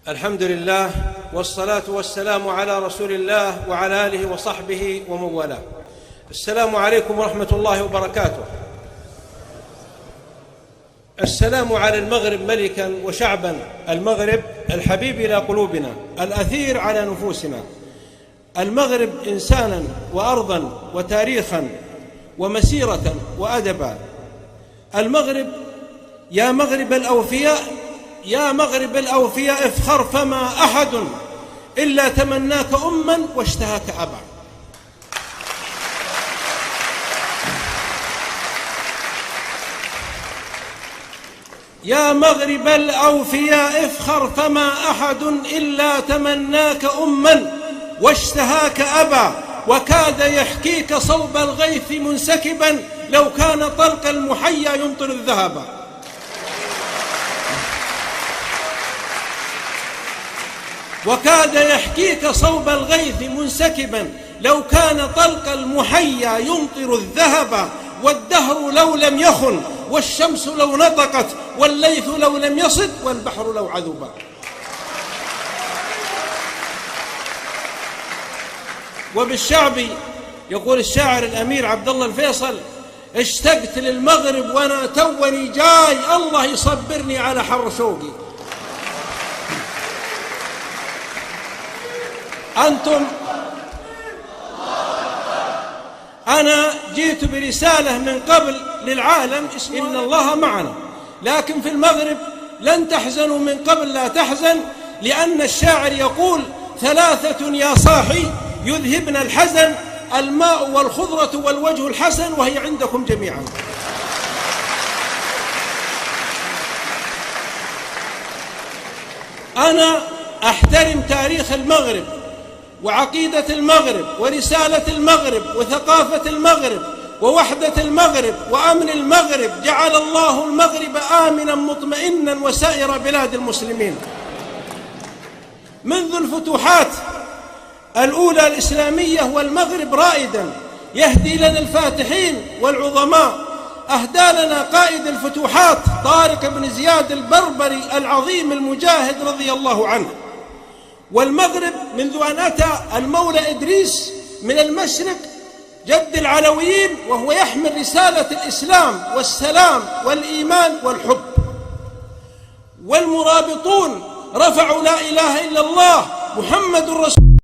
الحمد لله والصلاة والسلام على رسول الله وعلى آله وصحبه ومن والاه. السلام عليكم ورحمة الله وبركاته. السلام على المغرب ملكا وشعبا، المغرب الحبيب إلى قلوبنا، الأثير على نفوسنا، المغرب إنسانا وأرضا وتاريخا ومسيرة وأدبا. المغرب يا مغرب الأوفياء، يا مغرب الأوفياء افخر، فما أحد إلا تمناك أما واشتهاك أبا. يا مغرب الأوفياء افخر، فما أحد إلا تمناك أما واشتهاك أبا. وكاد يحكيك صوب الغيث منسكبا، لو كان طلق المحيا يمطر الذهب. وكاد يحكيك صوب الغيث منسكبا، لو كان طلق المحيا يمطر الذهب. والدهر لو لم يخن، والشمس لو نطقت، والليث لو لم يصد، والبحر لو عذبا. وبالشعب يقول الشاعر الأمير عبد الله الفيصل: اشتقت للمغرب وانا توني جاي، الله يصبرني على حر شوقي. أنتم، أنا جئت برسالة من قبل للعالم إن الله معنا، لكن في المغرب لن تحزنوا من قبل لا تحزن، لأن الشاعر يقول: ثلاثة يا صاحي يذهبن الحزن، الماء والخضرة والوجه الحسن، وهي عندكم جميعا. أنا أحترم تاريخ المغرب وعقيدة المغرب ورسالة المغرب وثقافة المغرب ووحدة المغرب وأمن المغرب. جعل الله المغرب آمنا مطمئنا وسائر بلاد المسلمين. منذ الفتوحات الأولى الإسلامية والمغرب رائدا يهدي لنا الفاتحين والعظماء. أهدى لنا قائد الفتوحات طارق بن زياد البربري العظيم المجاهد رضي الله عنه. والمغرب منذ أن أتى المولى إدريس من المشرق جد العلويين وهو يحمل رسالة الإسلام والسلام والإيمان والحب. والمرابطون رفعوا لا إله إلا الله محمد رسول